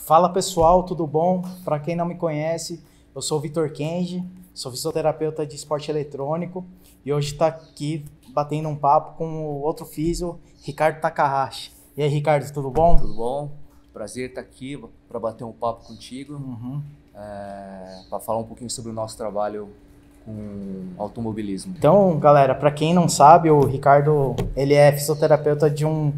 Fala pessoal, tudo bom? Para quem não me conhece, eu sou o Vitor Kenji, sou fisioterapeuta de esporte eletrônico e hoje está aqui batendo um papo com o outro físio, Ricardo Takahashi. E aí, Ricardo, tudo bom? Tudo bom? Prazer estar aqui para bater um papo contigo, para falar um pouquinho sobre o nosso trabalho com automobilismo. Então, galera, para quem não sabe, o Ricardo ele é fisioterapeuta de um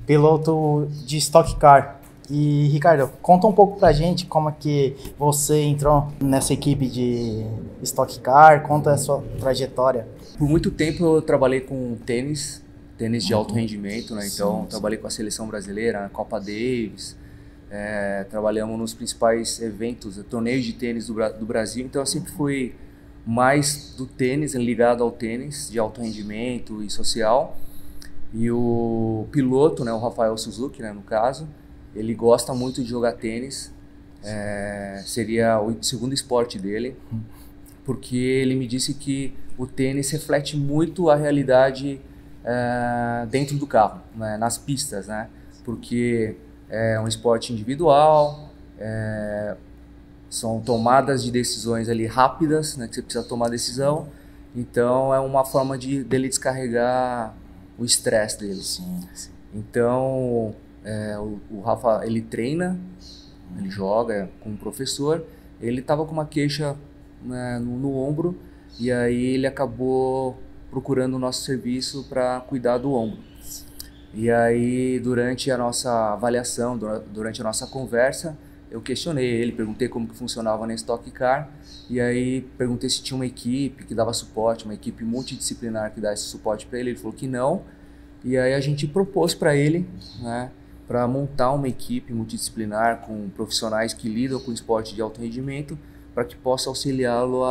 piloto de Stock Car. E, Ricardo, conta um pouco pra gente como é que você entrou nessa equipe de Stock Car, conta a sua trajetória. Por muito tempo eu trabalhei com tênis de alto rendimento, né? Então trabalhei com a seleção brasileira, na Copa Davis, trabalhamos nos principais eventos, torneios de tênis do Brasil, então eu sempre fui mais do tênis, ligado ao tênis de alto rendimento e social. E o piloto, né, o Rafael Suzuki, né, no caso, ele gosta muito de jogar tênis, seria o segundo esporte dele, porque ele me disse que o tênis reflete muito a realidade dentro do carro, né, nas pistas, né, porque é um esporte individual, são tomadas de decisões ali rápidas, né, que você precisa tomar decisão, então é uma forma dele descarregar o estresse dele. Então o Rafa, ele treina, ele joga com um professor, ele estava com uma queixa, né, no ombro, e aí ele acabou procurando o nosso serviço para cuidar do ombro. E aí durante a nossa avaliação, durante a nossa conversa, eu questionei ele, perguntei como que funcionava na Stock Car, e aí perguntei se tinha uma equipe que dava suporte, uma equipe multidisciplinar que dá esse suporte para ele. Ele falou que não, e aí a gente propôs para ele, né, para montar uma equipe multidisciplinar com profissionais que lidam com esporte de alto rendimento, para que possa auxiliá-lo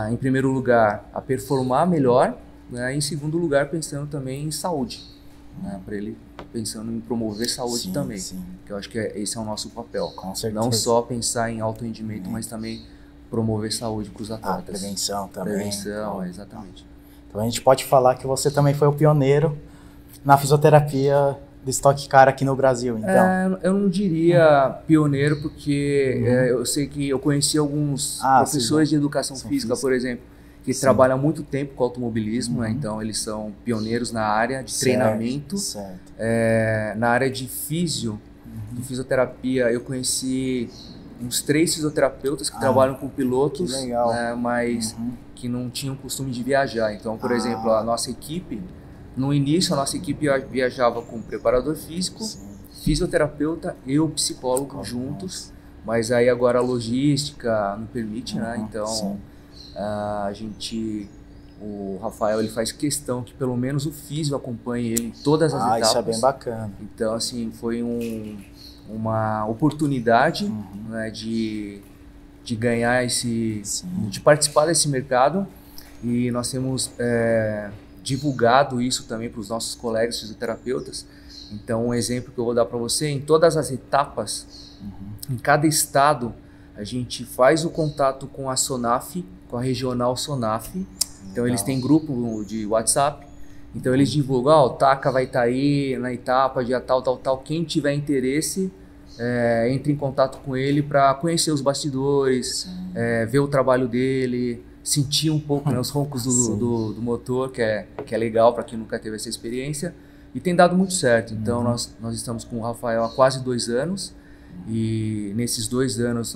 em primeiro lugar, a performar melhor, né, e em segundo lugar, pensando também em saúde, né, para ele pensando em promover saúde também, que eu acho que esse é o nosso papel. Com certeza. Não só pensar em alto rendimento, mas também promover saúde para os atletas. Prevenção também. Prevenção, exatamente. Então a gente pode falar que você também foi o pioneiro na fisioterapia de Stock Car aqui no Brasil, então. Eu não diria pioneiro, porque eu sei que eu conheci alguns professores de educação física, por exemplo, que trabalham há muito tempo com automobilismo, né? Então eles são pioneiros na área de treinamento. Na área de de fisioterapia, eu conheci uns 3 fisioterapeutas que trabalham com pilotos, né, mas que não tinham costume de viajar. Então, por exemplo, a nossa equipe, no início, a nossa equipe viajava com preparador físico, fisioterapeuta e o psicólogo juntos, mas aí agora a logística não permite, né? Então, o Rafael, ele faz questão que pelo menos o físio acompanhe ele em todas as etapas. Isso é bem bacana. Então, assim, foi uma oportunidade, né, de ganhar de participar desse mercado, e nós temos divulgado isso também para os nossos colegas fisioterapeutas. Então, um exemplo que eu vou dar para você, em todas as etapas, em cada estado, a gente faz o contato com a SONAF, com a regional SONAF. Então eles têm grupo de WhatsApp, então eles divulgam, o Taka vai estar aí na etapa, dia tal, quem tiver interesse, entre em contato com ele para conhecer os bastidores, ver o trabalho dele, sentir um pouco, né, os roncos do motor, que é legal para quem nunca teve essa experiência, e tem dado muito certo. Então nós estamos com o Rafael há quase 2 anos, e nesses 2 anos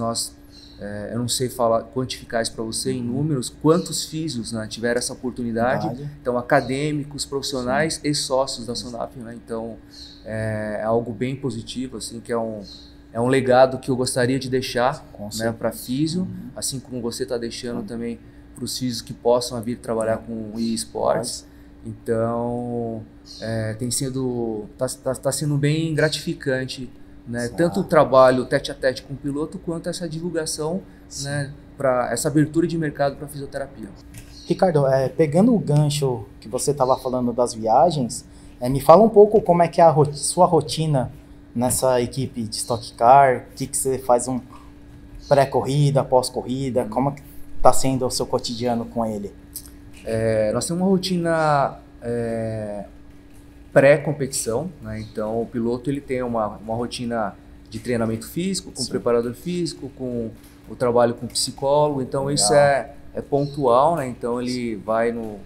eu não sei quantificar isso para você em números, quantos físios, né, tiveram essa oportunidade. Então, acadêmicos, profissionais e sócios da SONAF, né? Então, é algo bem positivo, assim, que é um legado que eu gostaria de deixar, né, para físio, assim como você está deixando também para os físios que possam vir trabalhar com e-sports. Então, tá sendo bem gratificante, né? Tanto o trabalho tete a tete com o piloto, quanto essa divulgação, né, para essa abertura de mercado para fisioterapia. Ricardo, pegando o gancho que você estava falando das viagens, me fala um pouco como é que é a sua rotina nessa equipe de Stock Car, o que você faz pré-corrida, pós-corrida, como é que está sendo o seu cotidiano com ele? Nós temos uma rotina pré-competição, né? Então o piloto ele tem uma rotina de treinamento físico, com preparador físico, com o trabalho com psicólogo. Então isso é pontual, né? Então ele vai no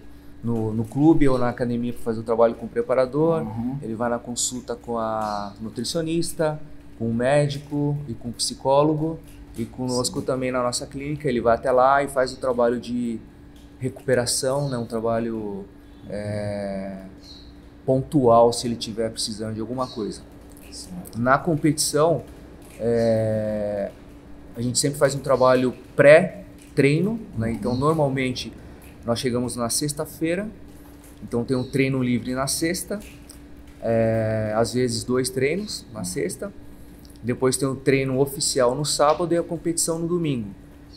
clube ou na academia para fazer o trabalho com o preparador, ele vai na consulta com a nutricionista, com o médico e com o psicólogo, e conosco também na nossa clínica. Ele vai até lá e faz o trabalho de recuperação, né? Um trabalho pontual se ele estiver precisando de alguma coisa. Na competição, a gente sempre faz um trabalho pré-treino, né? Então normalmente nós chegamos na sexta-feira, então tem um treino livre na sexta, às vezes 2 treinos na sexta, depois tem um treino oficial no sábado e a competição no domingo.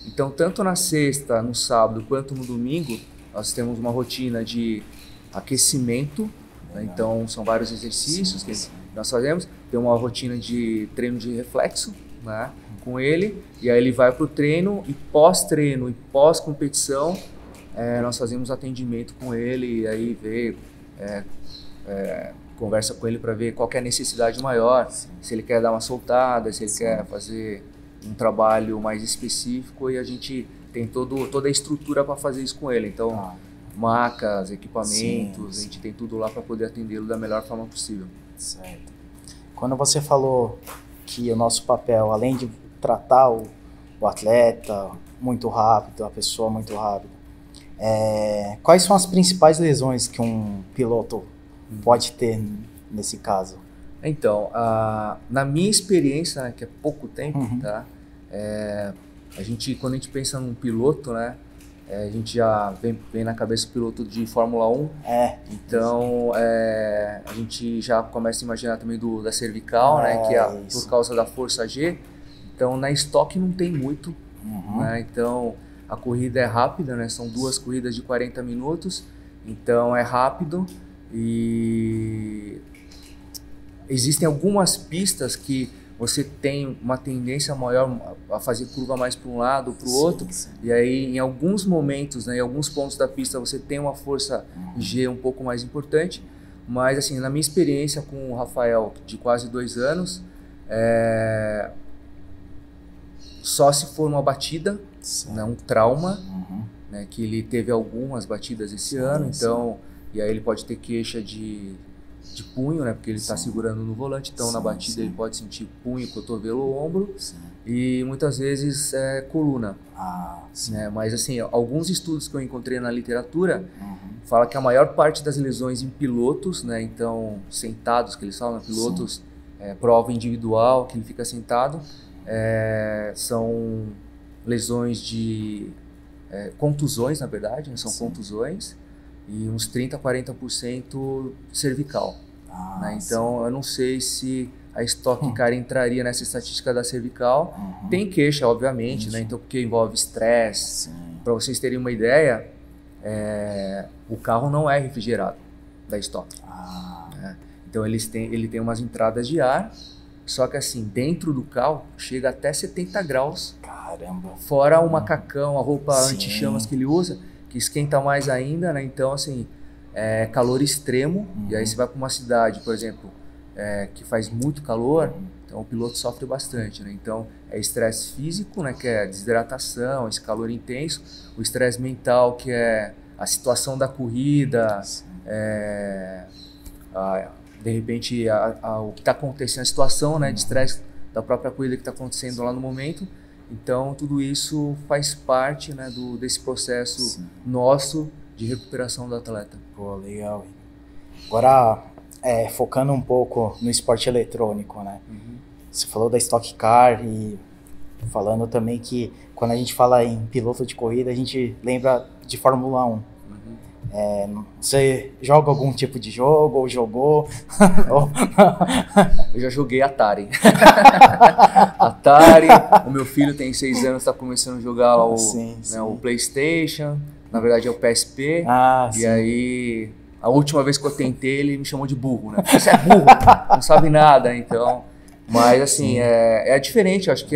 Então tanto na sexta, no sábado, quanto no domingo, nós temos uma rotina de aquecimento, né? Então são vários exercícios que nós fazemos, tem uma rotina de treino de reflexo, né, com ele, e aí ele vai para o treino, e pós-treino e pós-competição, nós fazemos atendimento com ele, e aí conversa com ele para ver qual que é a necessidade maior, se ele quer dar uma soltada, se ele quer fazer um trabalho mais específico, e a gente tem toda a estrutura para fazer isso com ele. Então, macas, equipamentos, a gente tem tudo lá para poder atendê-lo da melhor forma possível. Certo. Quando você falou que o nosso papel, além de tratar o atleta muito rápido, a pessoa muito rápido, quais são as principais lesões que um piloto pode ter nesse caso? Então, na minha experiência, né, que é pouco tempo, tá? Quando a gente pensa num piloto, né, a gente já vem na cabeça o piloto de Fórmula 1. Então, a gente já começa a imaginar também da cervical, né, que é por causa da força G. Então, na estoque não tem muito, né? Então, a corrida é rápida, né? São 2 corridas de 40 minutos, então é rápido, e existem algumas pistas que você tem uma tendência maior a fazer curva mais para um lado ou para o outro, e aí em alguns momentos, né, em alguns pontos da pista você tem uma força G um pouco mais importante, mas assim, na minha experiência com o Rafael, de quase 2 anos, só se for uma batida, né, um trauma, né, que ele teve algumas batidas esse ano, então, e aí ele pode ter queixa de punho, né, porque ele está segurando no volante, então na batida ele pode sentir punho, cotovelo ou ombro, e muitas vezes coluna. Né, mas assim, alguns estudos que eu encontrei na literatura falam que a maior parte das lesões em pilotos, né, então sentados, que eles falam, pilotos, prova individual, que ele fica sentado, são lesões de contusões, na verdade, né, são contusões, e uns 30% a 40% cervical. Né? Então, eu não sei se a Stock Car entraria nessa estatística da cervical. Tem queixa, obviamente, né? Então, porque envolve estresse. Para vocês terem uma ideia, o carro não é refrigerado da Stock. Né? Então, ele tem umas entradas de ar, só que assim, dentro do carro chega até 70 graus. Caramba! Fora o macacão, a roupa anti-chamas que ele usa, que esquenta mais ainda, né? Então, assim, calor extremo, e aí você vai para uma cidade, por exemplo, que faz muito calor, então o piloto sofre bastante, né? Então, estresse físico, né? Que é desidratação, esse calor intenso, o estresse mental, que é a situação da corrida, de repente, o que está acontecendo, a situação, né, de estresse da própria corrida que está acontecendo lá no momento. Então, tudo isso faz parte, né, desse processo nosso de recuperação do atleta. Pô, legal. Agora, focando um pouco no esporte eletrônico, né? Você falou da Stock Car e falando também que quando a gente fala em piloto de corrida, a gente lembra de Fórmula 1. Você joga algum tipo de jogo ou jogou? Eu já joguei Atari. Atari, o meu filho tem 6 anos, está começando a jogar lá o PlayStation, na verdade é o PSP, e aí a última vez que eu tentei ele me chamou de burro, né? Você é burro, não sabe nada, então, mas assim, é diferente, eu acho que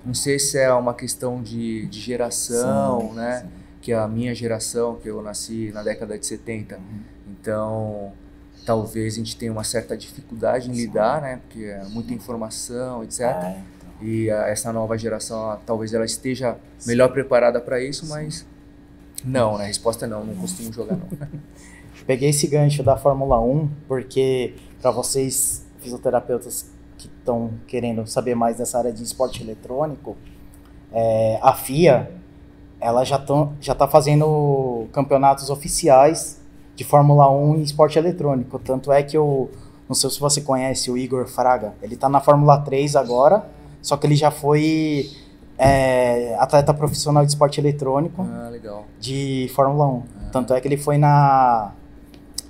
não sei se é uma questão de geração, né? Que é a minha geração, que eu nasci na década de 70, então talvez a gente tenha uma certa dificuldade em lidar, né? Porque é muita informação, etc. E essa nova geração, talvez ela esteja melhor preparada para isso, mas não, né? A resposta é não costumo jogar não. Peguei esse gancho da Fórmula 1 porque para vocês fisioterapeutas que estão querendo saber mais dessa área de esporte eletrônico, a FIA ela já tá fazendo campeonatos oficiais de Fórmula 1 em esporte eletrônico. Tanto é que não sei se você conhece o Igor Fraga, ele tá na Fórmula 3 agora, só que ele já foi atleta profissional de esporte eletrônico legal. De Fórmula 1. Tanto é que ele foi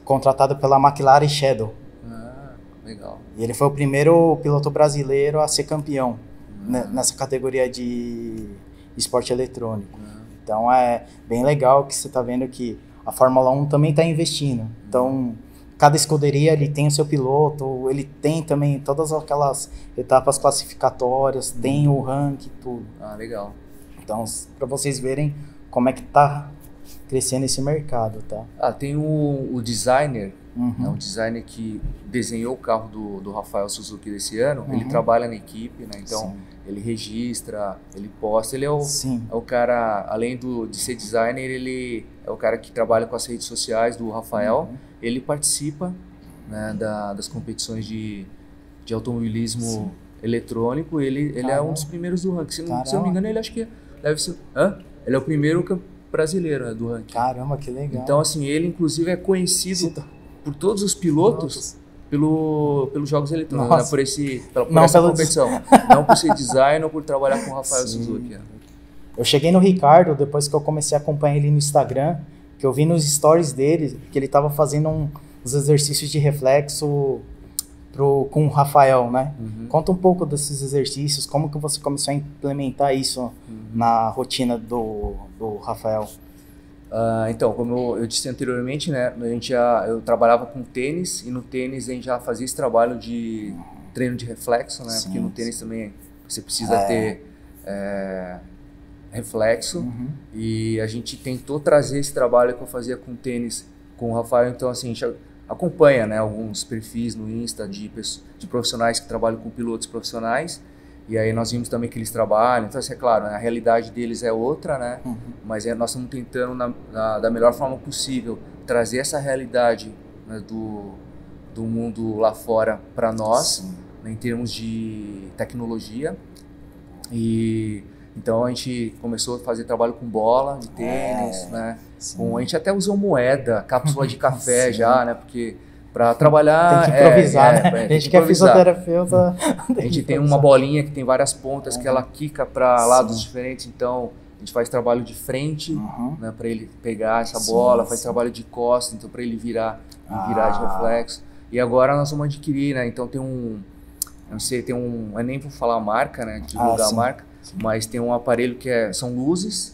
contratado pela McLaren Shadow. Legal. E ele foi o primeiro piloto brasileiro a ser campeão nessa categoria de esporte eletrônico. Então é bem legal que você está vendo que a Fórmula 1 também está investindo. Então, cada escuderia ele tem o seu piloto, ele tem também todas aquelas etapas classificatórias, tem o ranking, tudo. Legal. Então, para vocês verem como é que está crescendo esse mercado, tá? Tem o designer, um designer que desenhou o carro do Rafael Suzuki desse ano. Ele trabalha na equipe, né? Então ele registra, ele posta, ele é o cara, além de ser designer, ele é o cara que trabalha com as redes sociais do Rafael. Ele participa, né, das competições de automobilismo eletrônico. Ele é um dos primeiros do ranking. Se eu não me engano, ele acho que deve ser... Ele é o primeiro brasileiro, né, do ranking. Caramba, que legal. Então, assim, ele inclusive é conhecido por todos os pilotos pelos jogos eletrônicos, né, por essa competição. Não por ser designer ou por trabalhar com o Rafael Suzuki. Né? Eu cheguei no Ricardo depois que eu comecei a acompanhar ele no Instagram, que eu vi nos stories dele que ele estava fazendo uns exercícios de reflexo com o Rafael, né? Conta um pouco desses exercícios, como que você começou a implementar isso na rotina do Rafael? Então, como eu disse anteriormente, né, eu trabalhava com tênis, e no tênis a gente já fazia esse trabalho de treino de reflexo, né? Porque no tênis também você precisa ter reflexo, e a gente tentou trazer esse trabalho que eu fazia com tênis com o Rafael. Então, assim, a gente acompanha, né, alguns perfis no Insta de profissionais que trabalham com pilotos profissionais, e aí nós vimos também que eles trabalham. Então, assim, é claro, né, a realidade deles é outra, né, mas nós estamos tentando, da melhor forma possível, trazer essa realidade, né, do mundo lá fora para nós, né, em termos de tecnologia. E então a gente começou a fazer trabalho com bola de tênis, né? A gente até usou moeda, cápsula de café já, né? Porque para trabalhar tem que improvisar, né? A gente que é fisioterapeuta. A gente tem uma bolinha que tem várias pontas que ela quica para lados diferentes. Então a gente faz trabalho de frente, né? Para ele pegar essa bola, faz trabalho de costas, então para ele virar de reflexo. E agora nós vamos adquirir, né? Então tem não sei, eu nem vou falar a marca, né? Divulgar a marca. Mas tem um aparelho que são luzes,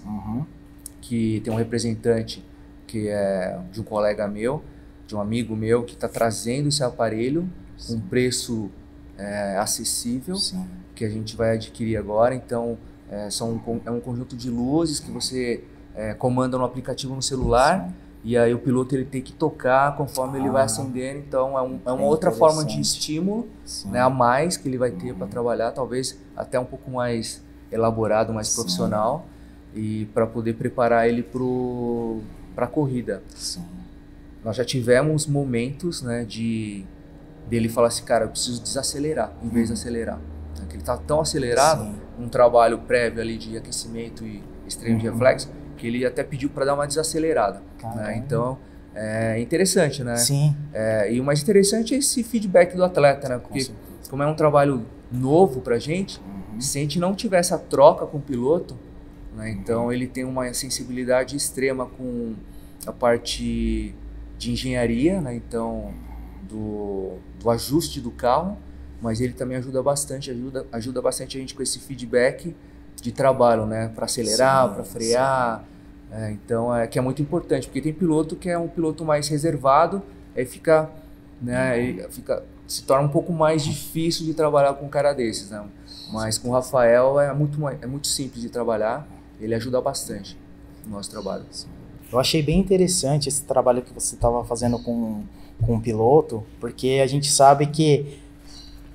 que tem um representante que é de um colega meu, de um amigo meu, que está trazendo esse aparelho com um preço acessível, que a gente vai adquirir agora. Então, é um conjunto de luzes que você comanda no aplicativo no celular, e aí o piloto ele tem que tocar conforme ele vai acendendo. Então, é uma outra forma de estímulo, né, a mais que ele vai ter para trabalhar, talvez até um pouco mais elaborado, mais profissional, e para poder preparar ele para a corrida. Nós já tivemos momentos, né, dele falar assim, cara, eu preciso desacelerar em vez de acelerar. Ele está tão acelerado, um trabalho prévio ali de aquecimento e treino de reflexo, que ele até pediu para dar uma desacelerada. Né? Então, é interessante, né? E o mais interessante é esse feedback do atleta, né? Porque como é um trabalho novo para a gente, se a gente não tiver essa troca com o piloto, né, então ele tem uma sensibilidade extrema com a parte de engenharia, né, então do ajuste do carro, mas ele também ajuda bastante a gente com esse feedback de trabalho, né, para acelerar, para frear. Então que é muito importante, porque tem piloto que é um piloto mais reservado, aí fica, né, se torna um pouco mais difícil de trabalhar com um cara desses, né? Mas com o Rafael é muito simples de trabalhar, ele ajuda bastante no nosso trabalho. Eu achei bem interessante esse trabalho que você estava fazendo com o piloto, porque a gente sabe que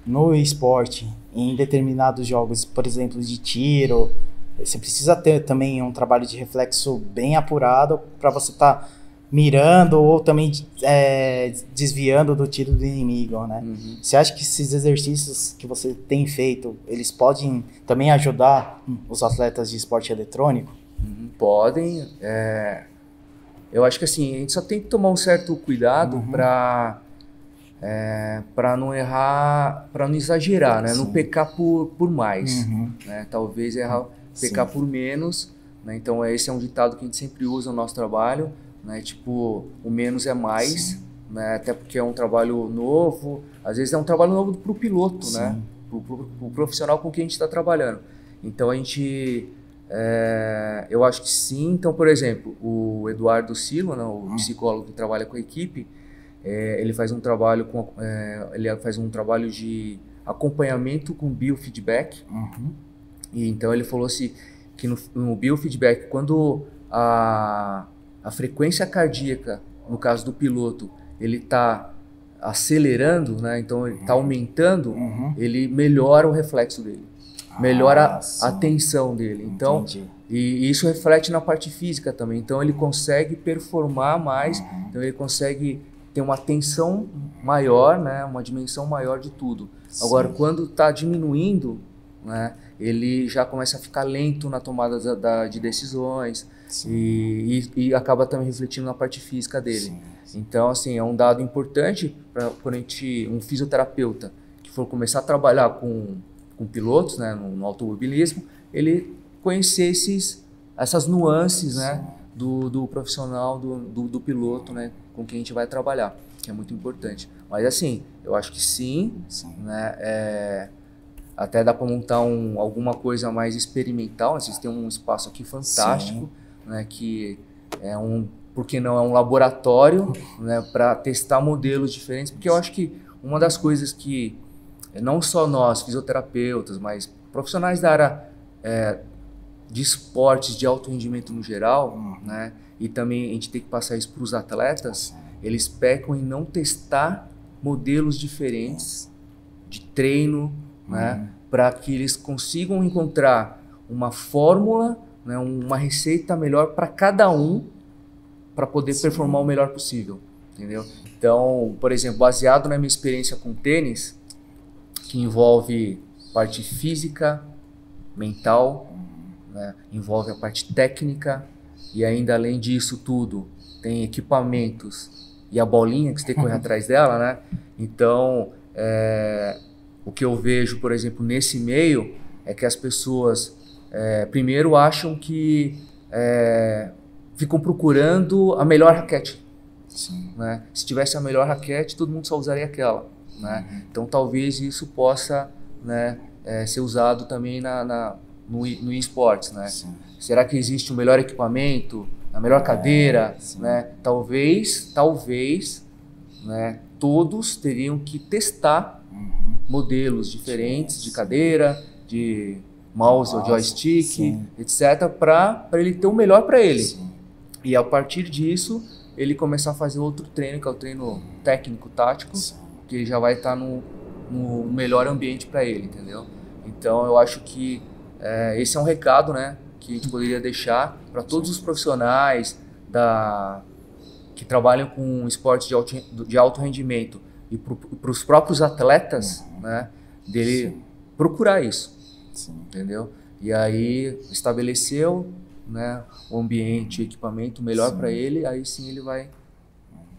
no esporte, em determinados jogos, por exemplo, de tiro, você precisa ter também um trabalho de reflexo bem apurado para você estar mirando ou também desviando do tiro do inimigo, né? Uhum. Você acha que esses exercícios que você tem feito, eles podem também ajudar os atletas de esporte eletrônico? Uhum. Podem. Eu acho que assim, a gente só tem que tomar um certo cuidado para não errar, para não exagerar, né? Não pecar por mais, né? Talvez pecar por menos, né? Então esse é um ditado que a gente sempre usa no nosso trabalho, né? Tipo, o menos é mais, né? Até porque é um trabalho novo, às vezes é um trabalho novo para o piloto, né? Pro profissional com quem a gente está trabalhando. Então a gente, eu acho que sim. Então, por exemplo, o Eduardo Silva, né? O psicólogo que trabalha com a equipe, ele faz um trabalho de acompanhamento com biofeedback. E então ele falou assim que no biofeedback, quando a frequência cardíaca, no caso do piloto, ele está acelerando, né? Então ele está aumentando, ele melhora o reflexo dele, melhora a tensão dele. Então, e isso reflete na parte física também. Então ele consegue performar mais, então ele consegue ter uma tensão maior, né? Uma dimensão maior de tudo. Agora, quando está diminuindo, né? Ele já começa a ficar lento na tomada de decisões e acaba também refletindo na parte física dele. Então, assim, é um dado importante para quando um fisioterapeuta que for começar a trabalhar com pilotos, né, no automobilismo, ele conhecer essas nuances, né, do profissional, do piloto, né, com quem a gente vai trabalhar, que é muito importante. Mas, assim, eu acho que sim. Né, até dá para montar alguma coisa mais experimental. Vocês têm um espaço aqui fantástico, né, que porque não é um laboratório, né, para testar modelos diferentes, porque eu acho que uma das coisas que não só nós, fisioterapeutas, mas profissionais da área de esportes, de alto rendimento no geral, né, e também a gente tem que passar isso para os atletas, eles pecam em não testar modelos diferentes de treino, né, para que eles consigam encontrar uma fórmula, né, uma receita melhor para cada um, para poder performar o melhor possível, entendeu? Então, por exemplo, baseado na minha experiência com tênis, que envolve parte física, mental, né, envolve a parte técnica, e ainda além disso tudo, tem equipamentos e a bolinha que você tem que correr atrás dela, né? Então, o que eu vejo, por exemplo, nesse meio, é que as pessoas primeiro acham que ficam procurando a melhor raquete. Né? Se tivesse a melhor raquete, todo mundo só usaria aquela. Né? Então talvez isso possa, né, ser usado também no esportes. Né? Será que existe o melhor equipamento, a melhor cadeira? Né? Talvez, né, todos teriam que testar modelos diferentes de cadeira, de mouse ou joystick, etc., para ele ter o melhor para ele. E a partir disso, ele começar a fazer outro treino, que é o treino técnico-tático, que ele já vai estar no melhor ambiente para ele, entendeu? Então, eu acho que esse é um recado, né, que a gente poderia deixar para todos os profissionais que trabalham com esportes de alto rendimento e para os próprios atletas, né, dele procurar isso, entendeu? E aí estabeleceu, né, o ambiente, o equipamento melhor para ele, aí sim ele vai,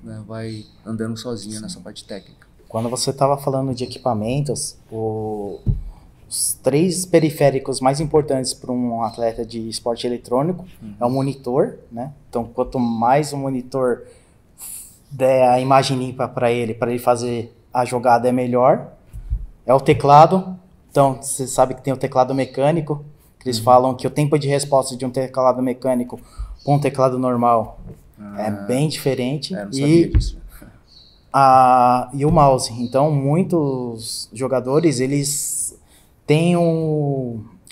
né, vai andando sozinho nessa parte técnica. Quando você estava falando de equipamentos, os 3 periféricos mais importantes para um atleta de esporte eletrônico é o monitor, né? Então, quanto mais o monitor der a imagem limpa para ele fazer a jogada, é melhor. É o teclado. Então, você sabe que tem o teclado mecânico, que eles falam que o tempo de resposta de um teclado mecânico com um teclado normal é bem diferente. Não sabia disso. E o mouse. Então, muitos jogadores, eles têm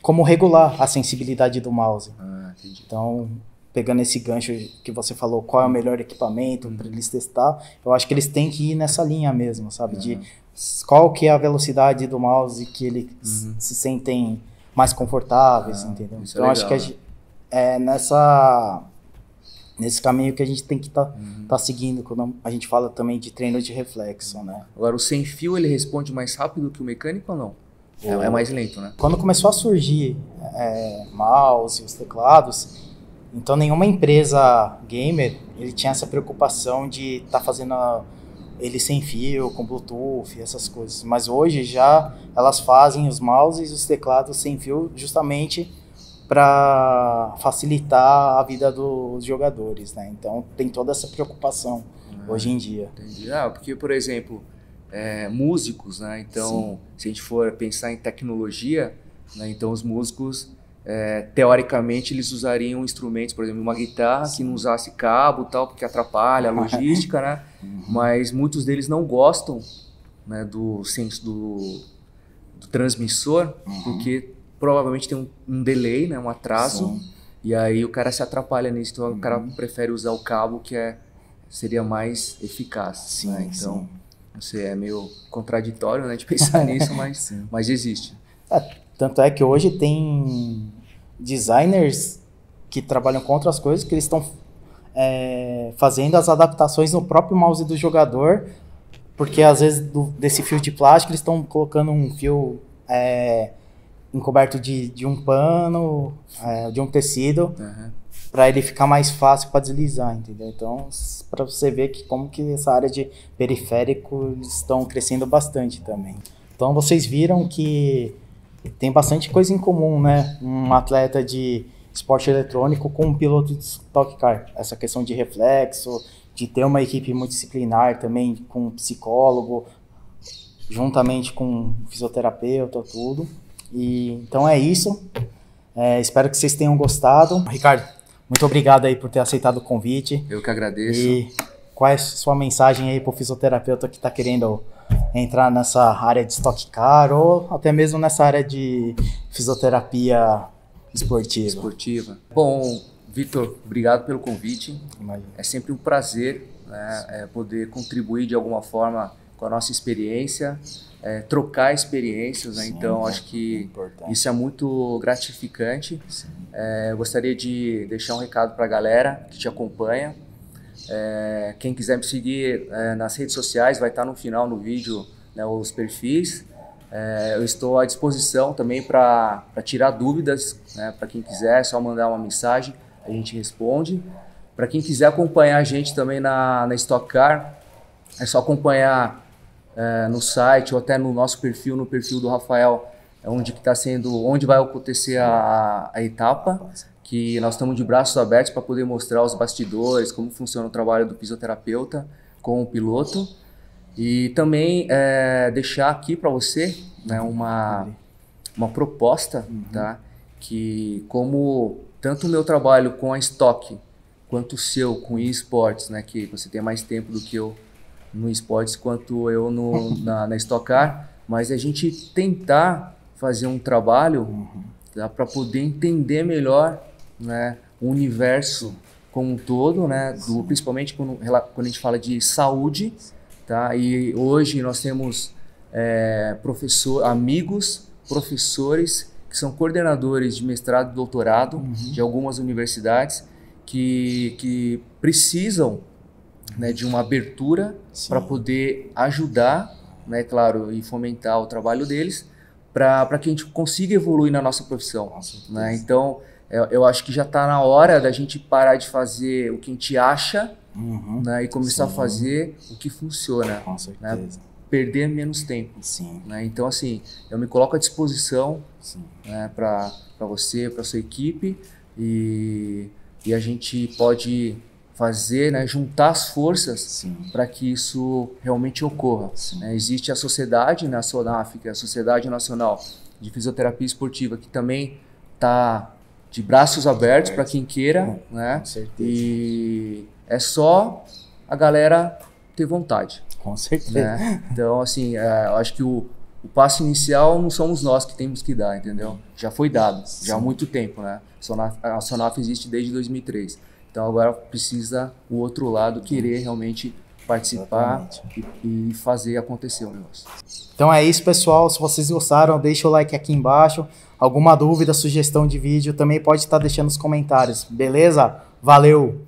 como regular a sensibilidade do mouse. Entendi. Então, pegando esse gancho que você falou, qual é o melhor equipamento para eles testar, eu acho que eles têm que ir nessa linha mesmo, sabe? De qual que é a velocidade do mouse que eles se sentem mais confortáveis, entendeu? Então, legal, acho que nesse caminho que a gente tem que tá seguindo quando a gente fala também de treino de reflexo, né? Agora, o sem fio, ele responde mais rápido que o mecânico ou não? É mais lento, né? Quando começou a surgir mouse, os teclados, então nenhuma empresa gamer ele tinha essa preocupação de estar fazendo ele sem fio, com Bluetooth, essas coisas. Mas hoje já elas fazem os mouses e os teclados sem fio justamente para facilitar a vida dos jogadores, né? Então tem toda essa preocupação hoje em dia. Entendi. Porque, por exemplo, músicos, né? Então, se a gente for pensar em tecnologia, né? Então os músicos, teoricamente, eles usariam instrumentos, por exemplo, uma guitarra que não usasse cabo e tal, porque atrapalha a logística, né? Mas muitos deles não gostam, né, do transmissor, porque provavelmente tem um delay, né, um atraso, e aí o cara se atrapalha nisso, então o cara prefere usar o cabo que seria mais eficaz, né? Então, não sei, é meio contraditório, né, de pensar nisso, mas existe. Tanto é que hoje tem designers que trabalham com outras coisas, que eles estão fazendo as adaptações no próprio mouse do jogador, porque às vezes desse fio de plástico eles estão colocando um fio encoberto de um pano, de um tecido, para ele ficar mais fácil para deslizar, entendeu? Então, para você ver como que essa área de periférico eles estão crescendo bastante também. Então, vocês viram que tem bastante coisa em comum, né? Um atleta de esporte eletrônico com um piloto de Stock Car. Essa questão de reflexo, de ter uma equipe multidisciplinar também, com um psicólogo, juntamente com um fisioterapeuta, tudo. Então é isso. Espero que vocês tenham gostado. Ricardo, muito obrigado aí por ter aceitado o convite. Eu que agradeço. E qual é a sua mensagem aí para o fisioterapeuta que está querendo entrar nessa área de Stock Car ou até mesmo nessa área de fisioterapia esportiva? Bom, Victor, obrigado pelo convite. Imagina. É sempre um prazer, né, poder contribuir de alguma forma com a nossa experiência, trocar experiências, né? Então acho que isso é muito gratificante. Eu gostaria de deixar um recado para a galera que te acompanha. Quem quiser me seguir nas redes sociais, vai estar no final no vídeo, né, os perfis. Eu estou à disposição também para tirar dúvidas, né, para quem quiser, é só mandar uma mensagem, a gente responde. Para quem quiser acompanhar a gente também na Stock Car, é só acompanhar no site ou até no nosso perfil, no perfil do Rafael, onde vai acontecer a etapa, que nós estamos de braços abertos para poder mostrar os bastidores, como funciona o trabalho do fisioterapeuta com o piloto. E também deixar aqui para você, né, uma proposta, tá? Que como tanto o meu trabalho com a Stock, quanto o seu com eSports, né, que você tem mais tempo do que eu no esportes, quanto eu na Stock Car, mas a gente tentar fazer um trabalho para poder entender melhor, né, o universo como um todo, né, principalmente quando a gente fala de saúde, tá? E hoje nós temos amigos, professores que são coordenadores de mestrado e doutorado de algumas universidades que precisam, né, de uma abertura para poder ajudar, né, claro, e fomentar o trabalho deles, para que a gente consiga evoluir na nossa profissão, né? Então, eu acho que já está na hora da gente parar de fazer o que a gente acha, né, e começar a fazer o que funciona, né? Perder menos tempo, né? Então, assim, eu me coloco à disposição, né, para você, para sua equipe, e a gente pode fazer, né, juntar as forças para que isso realmente ocorra. Existe a sociedade, né, a SONAF, que é a Sociedade Nacional de Fisioterapia Esportiva, que também está de braços abertos para quem queira, né? E é só a galera ter vontade. Com certeza. Né? Então, assim, eu acho que o o passo inicial não somos nós que temos que dar, entendeu? Já foi dado, já há muito tempo, né? A Sonaf existe desde 2003. Então agora precisa o outro lado querer realmente participar e fazer acontecer o negócio. Então é isso, pessoal. Se vocês gostaram, deixa o like aqui embaixo. Alguma dúvida, sugestão de vídeo, também pode estar deixando nos comentários. Beleza? Valeu!